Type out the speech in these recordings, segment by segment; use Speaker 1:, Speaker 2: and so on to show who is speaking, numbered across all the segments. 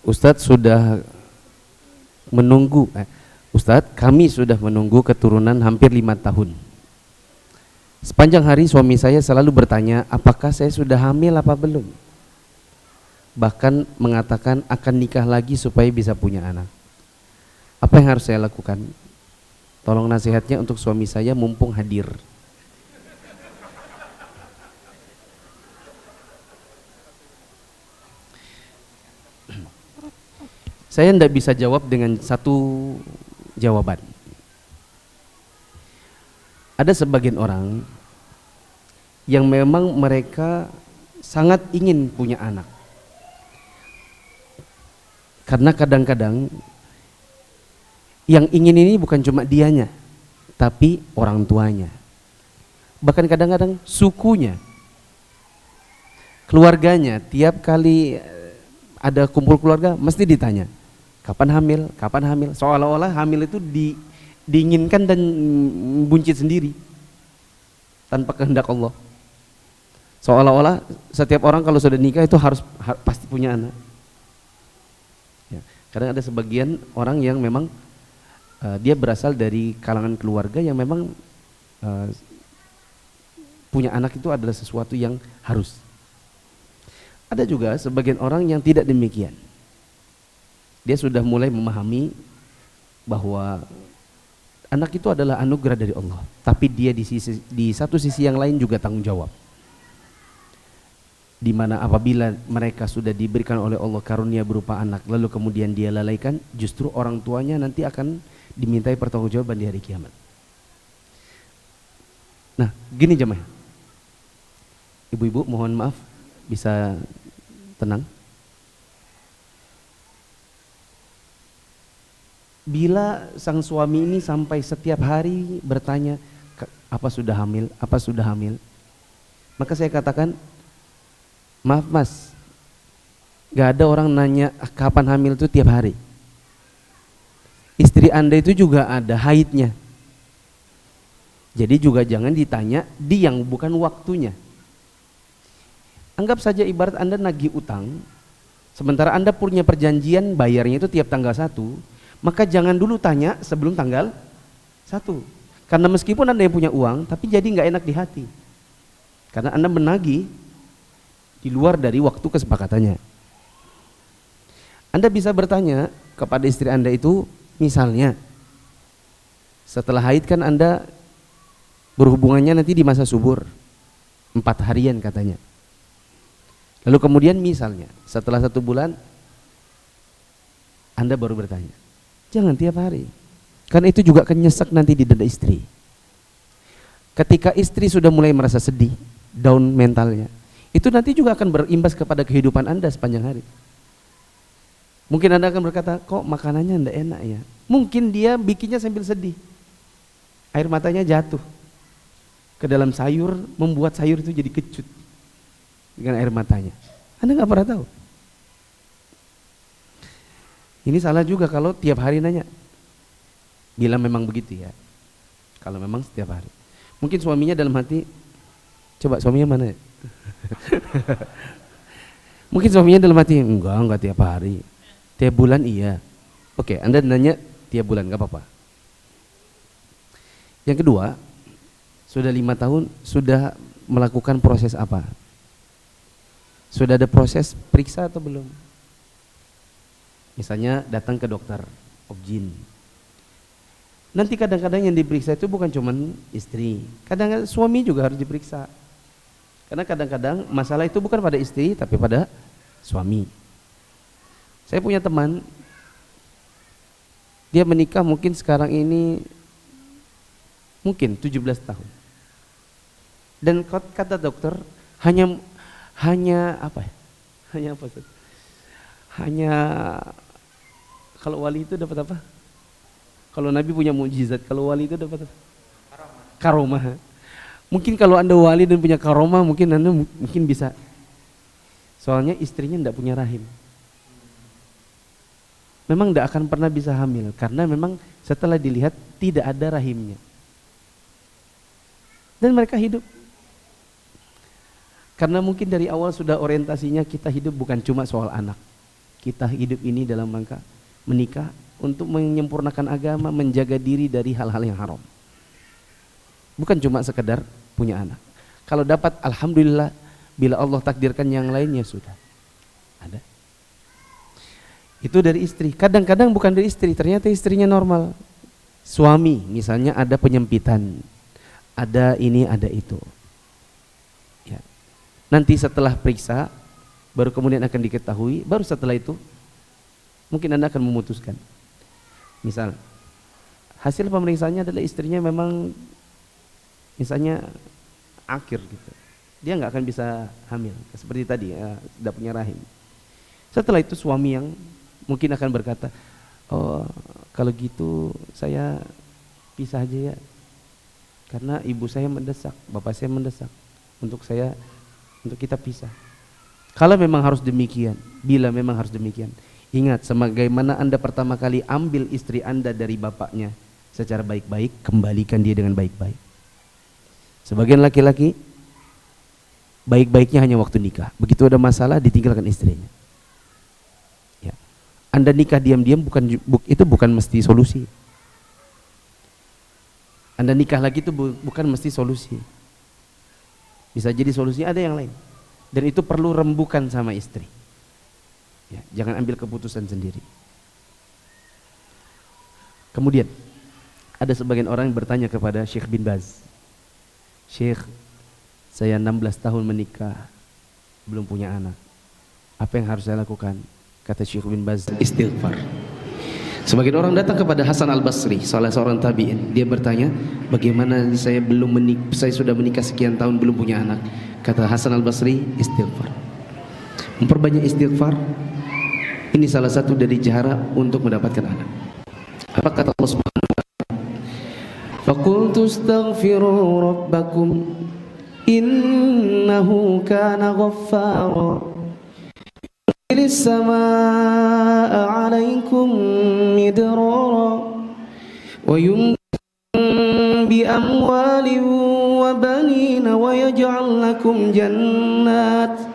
Speaker 1: Ustadz sudah menunggu, Ustadz kami sudah menunggu keturunan hampir 5 tahun. Sepanjang hari suami saya selalu bertanya apakah saya sudah hamil apa belum. Bahkan mengatakan akan nikah lagi supaya bisa punya anak. Apa yang harus saya lakukan? Tolong nasihatnya untuk suami saya mumpung hadir. Saya tidak bisa jawab dengan satu jawaban. Ada sebagian orang yang memang mereka sangat ingin punya anak. Karena kadang-kadang yang ingin ini bukan cuma dianya, tapi orang tuanya. Bahkan kadang-kadang sukunya, keluarganya. Tiap kali ada kumpul keluarga mesti ditanya, kapan hamil, kapan hamil. Seolah-olah hamil itu diinginkan dan buncit sendiri tanpa kehendak Allah. Seolah-olah setiap orang kalau sudah nikah itu harus pasti punya anak. Ya, kadang ada sebagian orang yang memang dia berasal dari kalangan keluarga yang memang punya anak itu adalah sesuatu yang harus. Ada juga sebagian orang yang tidak demikian. Dia sudah mulai memahami bahwa anak itu adalah anugerah dari Allah, tapi dia di satu sisi yang lain juga tanggung jawab. Di mana apabila mereka sudah diberikan oleh Allah karunia berupa anak, lalu kemudian dia lalaikan, justru orang tuanya nanti akan dimintai pertanggungjawaban di hari kiamat. Nah, gini jemaah. Ibu-ibu mohon maaf, bisa tenang. Bila sang suami ini sampai setiap hari bertanya apa sudah hamil, apa sudah hamil, maka saya katakan, maaf mas, gak ada orang nanya kapan hamil itu tiap hari. Istri Anda itu juga ada haidnya. Jadi juga jangan ditanya di yang bukan waktunya. Anggap saja ibarat Anda nagih utang, sementara Anda punya perjanjian bayarnya itu tiap tanggal 1, maka jangan dulu tanya sebelum tanggal 1. Karena meskipun Anda yang punya uang, tapi jadi nggak enak di hati. Karena Anda menagih di luar dari waktu kesepakatannya. Anda bisa bertanya kepada istri Anda itu, misalnya setelah haid kan Anda berhubungannya nanti di masa subur 4 harian katanya. Lalu kemudian misalnya setelah 1 bulan Anda baru bertanya. Jangan tiap hari, karena itu juga akan nyesek nanti di dada istri. Ketika istri sudah mulai merasa sedih, down mentalnya, itu nanti juga akan berimbas kepada kehidupan Anda sepanjang hari. Mungkin Anda akan berkata, kok makanannya enggak enak ya? Mungkin dia bikinnya sambil sedih, air matanya jatuh ke dalam sayur, membuat sayur itu jadi kecut dengan air matanya. Anda nggak pernah tahu. Ini salah juga kalau tiap hari nanya. Bila memang begitu ya, kalau memang setiap hari. Mungkin suaminya dalam hati, coba suaminya mana ya? Mungkin suaminya dalam hati, enggak tiap hari, tiap bulan iya. Oke, Anda nanya tiap bulan, nggak apa-apa. Yang kedua, sudah 5 tahun, sudah melakukan proses apa? Sudah ada proses periksa atau belum? Misalnya datang ke dokter objin. Nanti kadang-kadang yang diperiksa itu bukan cuma istri, kadang-kadang suami juga harus diperiksa. Karena kadang-kadang masalah itu bukan pada istri tapi pada suami. Saya punya teman, dia menikah mungkin sekarang ini mungkin 17 tahun. Dan kata dokter hanya apa ya? Hanya apa Ustaz? Hanya kalau wali itu dapat apa? Kalau Nabi punya mukjizat, kalau wali itu dapat apa? Karomah. Mungkin kalau Anda wali dan punya karomah, mungkin Anda mungkin bisa. Soalnya istrinya tidak punya rahim. Memang tidak akan pernah bisa hamil karena memang setelah dilihat tidak ada rahimnya. Dan mereka hidup. Karena mungkin dari awal sudah orientasinya kita hidup bukan cuma soal anak. Kita hidup ini dalam rangka menikah untuk menyempurnakan agama, menjaga diri dari hal-hal yang haram. Bukan cuma sekedar punya anak. Kalau dapat, alhamdulillah. Bila Allah takdirkan yang lainnya, sudah ada. Itu dari istri. Kadang-kadang bukan dari istri, ternyata istrinya normal. Suami misalnya ada penyempitan, ada ini, ada itu. Ya. Nanti setelah periksa, baru kemudian akan diketahui, baru setelah itu mungkin Anda akan memutuskan. Misal, hasil pemeriksaannya adalah istrinya memang misalnya akhir gitu, dia nggak akan bisa hamil seperti tadi ya, tidak punya rahim. Setelah itu suami yang mungkin akan berkata, oh kalau gitu saya pisah aja ya, karena ibu saya mendesak, bapak saya mendesak untuk kita pisah. Kalau memang harus demikian, bila memang harus demikian, ingat sebagaimana Anda pertama kali ambil istri Anda dari bapaknya secara baik-baik, kembalikan dia dengan baik-baik. Sebagian laki-laki baik-baiknya hanya waktu nikah. Begitu ada masalah ditinggalkan istrinya. Ya. Anda nikah diam-diam itu bukan mesti solusi. Anda nikah lagi itu bukan mesti solusi. Bisa jadi solusi ada yang lain. Dan itu perlu rembukan sama istri. Ya, jangan ambil keputusan sendiri. Kemudian ada sebagian orang yang bertanya kepada Syekh bin Baz, Syekh, saya 16 tahun menikah, belum punya anak. Apa yang harus saya lakukan? Kata Syekh bin Baz, istighfar. Sebagian orang datang kepada Hasan al-Basri, salah seorang tabi'in. Dia bertanya, bagaimana saya sudah menikah sekian tahun belum punya anak. Kata Hasan al-Basri, istighfar. Memperbanyak istighfar, ini salah satu dari cara untuk mendapatkan anak. Apa kata Allah Subhanahu wa ta'ala? Faqultu astaghfiru rabbakum innahu kana ghaffara yursilis samaa'a 'alaikum midrara wa yumdidukum bi amwalin wa banina wa yaj'al lakum jannatin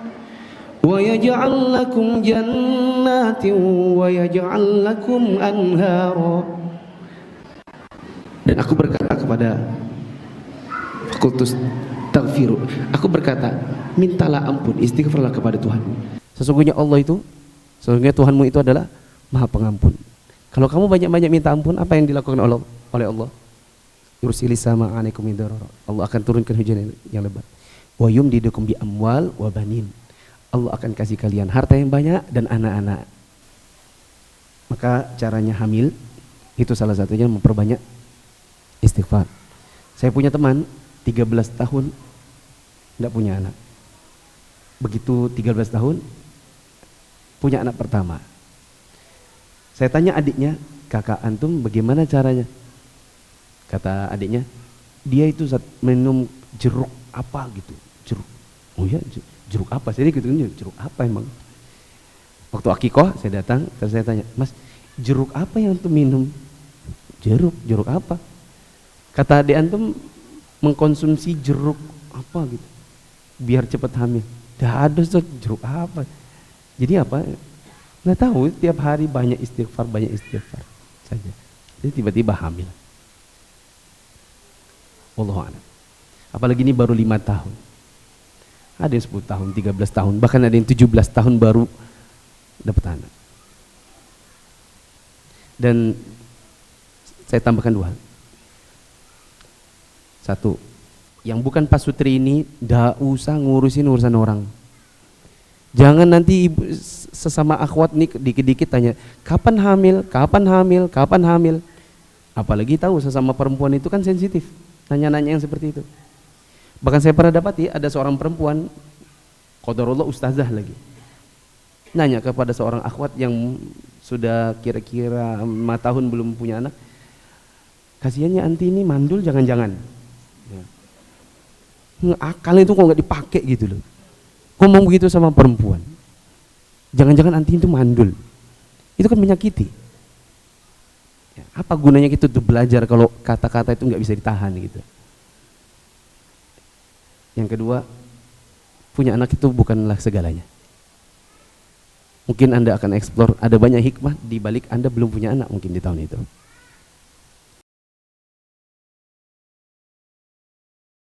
Speaker 1: wa yaj'al lakum anhara. Dan aku berkata kepada fakultus taghfiru, aku berkata, mintalah ampun, istighfarlah kepada Tuhanmu. Sesungguhnya Tuhanmu itu adalah Maha Pengampun. Kalau kamu banyak-banyak minta ampun, apa yang dilakukan oleh Allah? Yursilis samaa'a 'alaikum midrara. Allah akan turunkan hujan yang lebat. Wa yumdidukum bi amwal wa banin. Allah akan kasih kalian harta yang banyak dan anak-anak. Maka caranya hamil itu salah satunya memperbanyak istighfar. Saya punya teman 13 tahun tidak punya anak. Begitu 13 tahun punya anak pertama. Saya tanya adiknya, kakak antum bagaimana caranya? Kata adiknya, dia itu minum jeruk apa gitu. Jeruk. Oh ya, jeruk apa? Saya gitu, jeruk apa emang? Waktu akikoh saya datang, terus saya tanya, Mas, jeruk apa yang antum minum? Jeruk apa? Kata adik antum mengkonsumsi jeruk apa gitu biar cepat hamil. Dah ada jeruk apa? Jadi apa? Nggak tahu, tiap hari banyak istighfar saja. Jadi tiba-tiba hamil. Wallahu a'lam. Apalagi ini baru 5 tahun. Ada yang 10 tahun, 13 tahun, bahkan ada yang 17 tahun baru dapat anak. Dan saya tambahkan 2 hal. 1, yang bukan pasutri ini nggak usah ngurusin urusan orang. Jangan nanti ibu sesama akhwat nih dikit-dikit tanya kapan hamil. Apalagi tahu sesama perempuan itu kan sensitif, nanya-nanya yang seperti itu. Bahkan saya pernah dapati ada seorang perempuan, qadarullah ustazah lagi, nanya kepada seorang akhwat yang sudah kira-kira 5 tahun belum punya anak, kasihannya anti ini mandul jangan-jangan. Akal itu kok nggak dipakai gitu loh. Ngomong begitu sama perempuan. Jangan-jangan anti itu mandul. Itu kan menyakiti. Ya, apa gunanya gitu tuh belajar kalau kata-kata itu nggak bisa ditahan gitu. Yang kedua, punya anak itu bukanlah segalanya. Mungkin Anda akan eksplor ada banyak hikmah di balik Anda belum punya anak mungkin di tahun itu.